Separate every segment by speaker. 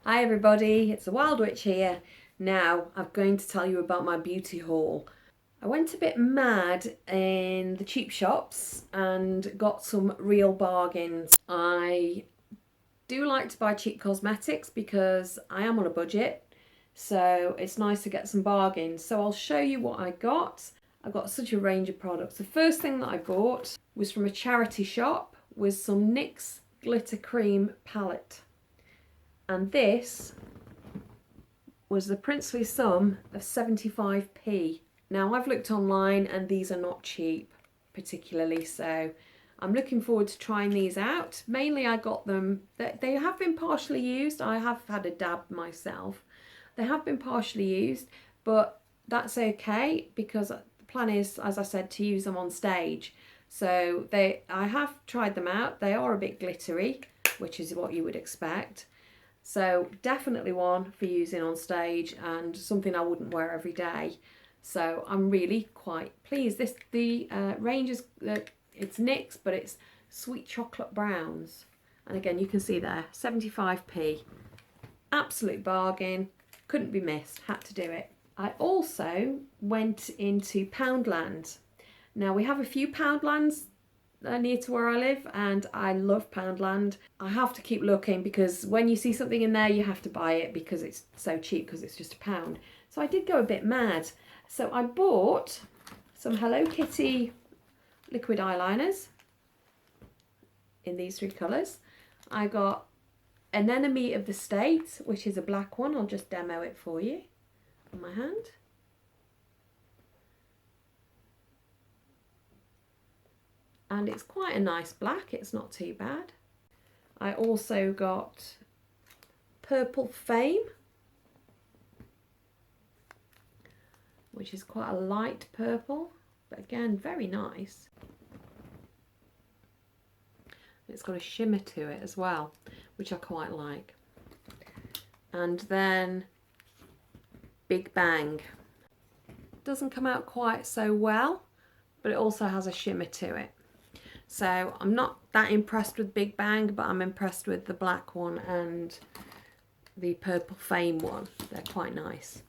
Speaker 1: Hi everybody, it's the Wild Witch here. Now I'm going to tell you about my beauty haul. I went a bit mad in the cheap shops and got some real bargains. I do like to buy cheap cosmetics because I am on a budget, so it's nice to get some bargains. So I'll show you what I got. I got such a range of products. The first thing that I bought was from a charity shop with some NYX glitter cream palette. And this was the princely sum of 75p. Now I've looked online and these are not cheap particularly, so I'm looking forward to trying these out. Mainly I got them, they have been partially used. I have had a dab myself. They have been partially used, but that's okay because the plan is, as I said, to use them on stage. So I have tried them out. They are a bit glittery, which is what you would expect. So definitely one for using on stage and something I wouldn't wear every day. So I'm really quite pleased. The range is, it's NYX, but it's sweet chocolate browns. And again, you can see there, 75p. Absolute bargain. Couldn't be missed. Had to do it. I also went into Poundland. Now we have a few Poundlands near to where I live and I love Poundland. I have to keep looking because when you see something in there you have to buy it because it's so cheap, because it's just £1. So I did go a bit mad. So I bought some Hello Kitty liquid eyeliners in these three colours. I got an Enemy of the State, which is a black one. I'll just demo it for you on my hand. And it's quite a nice black, it's not too bad. I also got Purple Fame, which is quite a light purple, but again, very nice. It's got a shimmer to it as well, which I quite like. And then Big Bang. Doesn't come out quite so well, but it also has a shimmer to it. So I'm not that impressed with Big Bang, but I'm impressed with the black one and the Purple Fame one. They're quite nice.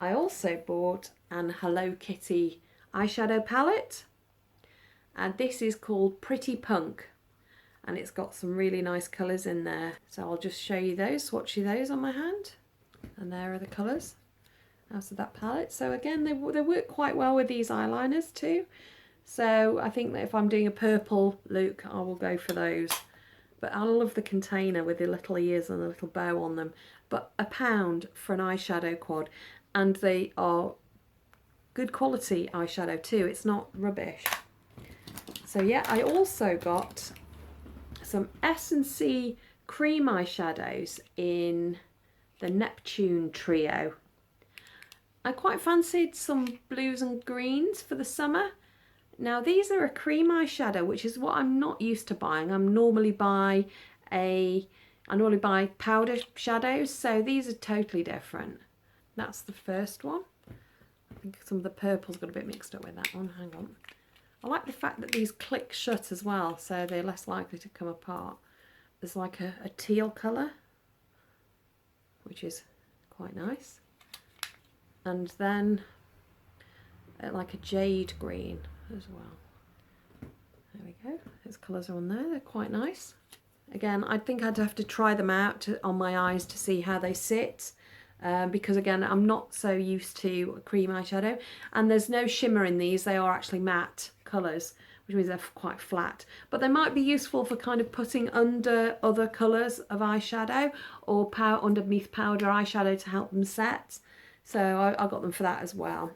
Speaker 1: I also bought an Hello Kitty eyeshadow palette, and this is called Pretty Punk, and it's got some really nice colours in there. So I'll just show you those, swatch you those on my hand, and there are the colours out of that palette. So again, they work quite well with these eyeliners too. So I think that if I'm doing a purple look, I will go for those. But I love the container with the little ears and the little bow on them. But £1 for an eyeshadow quad. And they are good quality eyeshadow too. It's not rubbish. So yeah, I also got some S&C cream eyeshadows in the Neptune trio. I quite fancied some blues and greens for the summer. Now these are a cream eyeshadow, which is what I'm not used to buying. I normally buy powder shadows, so these are totally different. That's the first one. I think some of the purple's got a bit mixed up with that one. Hang on. I like the fact that these click shut as well, so they're less likely to come apart. There's like a teal colour, which is quite nice. And then like a jade green as well. There we go. Those colours are on there. They're quite nice. Again, I think I'd have to try them out on my eyes to see how they sit. Because again, I'm not so used to a cream eyeshadow, and there's no shimmer in these. They are actually matte colours, which means they're quite flat, but they might be useful for kind of putting under other colours of eyeshadow or underneath powder eyeshadow to help them set. So I got them for that as well.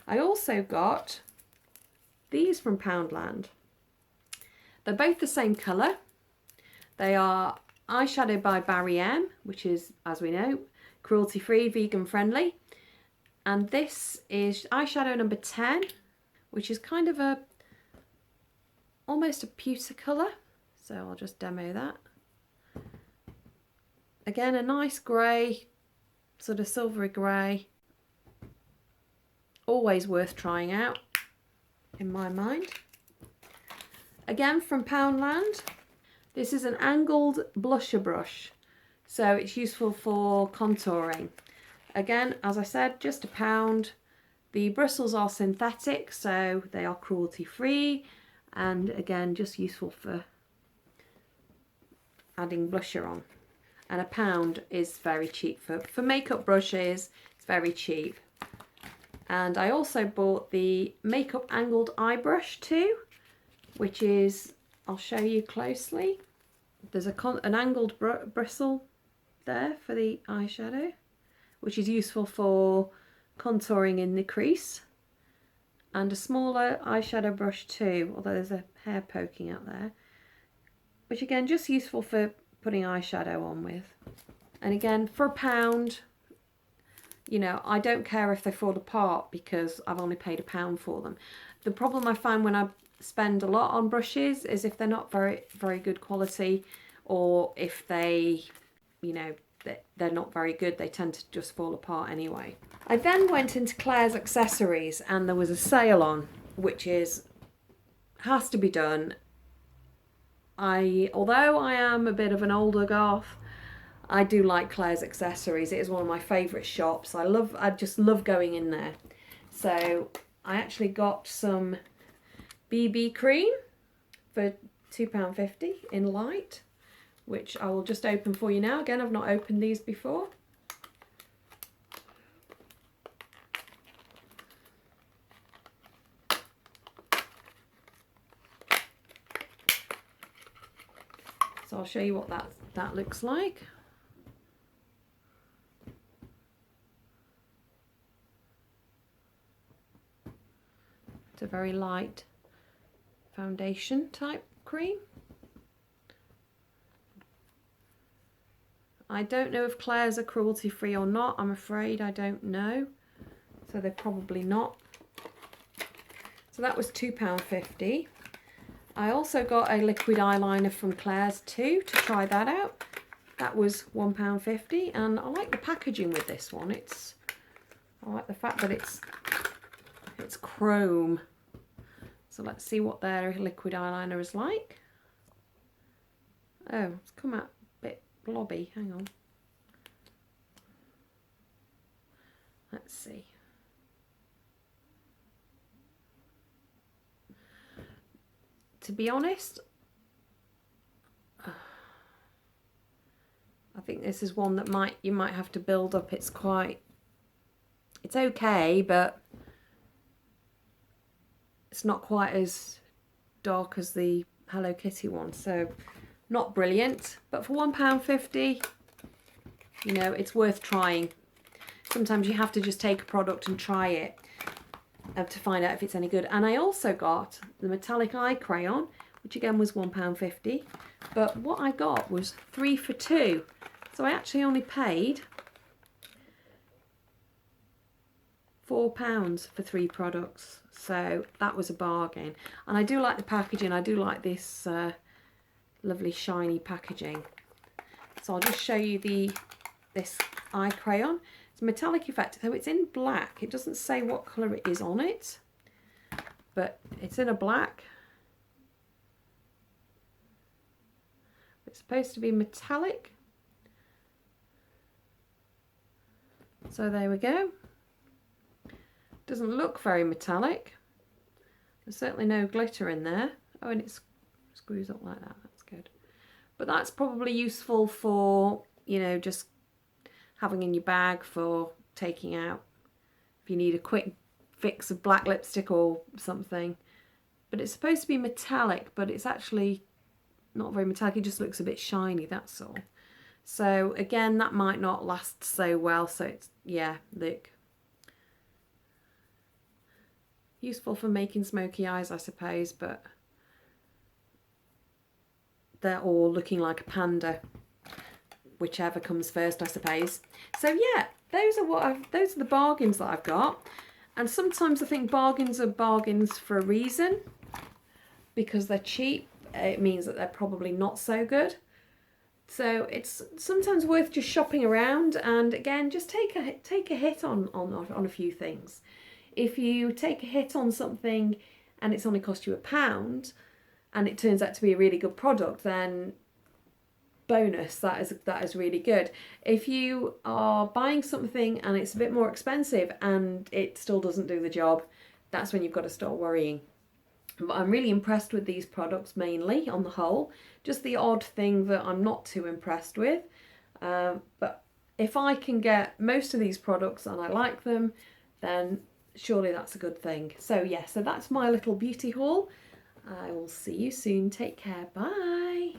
Speaker 1: I also got these from Poundland. They're both the same colour. They are eyeshadow by Barry M, which is, as we know, cruelty-free, vegan-friendly. And this is eyeshadow number 10, which is kind of almost a pewter colour. So I'll just demo that. Again, a nice grey, sort of silvery grey. Always worth trying out, in my mind. Again from Poundland. This is an angled blusher brush. So it's useful for contouring. Again, as I said, just £1. The bristles are synthetic, so they are cruelty free, and again, just useful for adding blusher on. And £1 is very cheap for makeup brushes. It's very cheap. And I also bought the makeup angled eye brush too, which is, I'll show you closely. There's an angled bristle there for the eyeshadow, which is useful for contouring in the crease, and a smaller eyeshadow brush too, although there's a hair poking out there, which again just useful for putting eyeshadow on with. And again, for £1, you know, I don't care if they fall apart because I've only paid £1 for them. The problem I find when I spend a lot on brushes is if they're not very good quality, or if they, you know, they're not very good, they tend to just fall apart anyway. I then went into Claire's accessories and there was a sale on, which has to be done. Although I am a bit of an older goth, I do like Claire's accessories. It is one of my favourite shops. I just love going in there. So I actually got some BB cream for £2.50 in light, which I will just open for you now. Again, I've not opened these before. So I'll show you what that looks like. It's a very light foundation type cream. I don't know if Claire's are cruelty free or not. I'm afraid I don't know. So they're probably not. So that was £2.50. I also got a liquid eyeliner from Claire's too to try that out. That was £1.50, and I like the packaging with this one. I like the fact that it's chrome. So let's see what their liquid eyeliner is like. Oh, it's come out a bit blobby. Hang on. Let's see. To be honest, I think this is one that you might have to build up. It's okay, but it's not quite as dark as the Hello Kitty one, so not brilliant. But for £1.50, you know, it's worth trying. Sometimes you have to just take a product and try it to find out if it's any good. And I also got the metallic eye crayon, which again was £1.50, but what I got was 3 for 2, so I actually only paid £4 for 3 products, so that was a bargain. And I do like the packaging. I do like this lovely shiny packaging. So I'll just show you this eye crayon. It's a metallic effect, so it's in black. It doesn't say what colour it is on it, but it's in a black. It's supposed to be metallic. So there we go. Doesn't look very metallic. There's certainly no glitter in there. Oh, and it screws up like that. That's good. But that's probably useful for, you know, just having in your bag for taking out if you need a quick fix of black lipstick or something. But it's supposed to be metallic, but it's actually not very metallic. It just looks a bit shiny, that's all. So again, that might not last so well. So it's, yeah, look. Useful for making smoky eyes, I suppose, but they're all looking like a panda. Whichever comes first, I suppose. So yeah, those are the bargains that I've got. And sometimes I think bargains are bargains for a reason. Because they're cheap, it means that they're probably not so good. So it's sometimes worth just shopping around, and again, just take a hit on a few things. If you take a hit on something and it's only cost you £1 and it turns out to be a really good product, then bonus. That is really good. If you are buying something and it's a bit more expensive and it still doesn't do the job, that's when you've got to start worrying. But I'm really impressed with these products mainly on the whole. Just the odd thing that I'm not too impressed with. But if I can get most of these products and I like them, then surely that's a good thing. So yeah, so that's my little beauty haul. I will see you soon. Take care. Bye.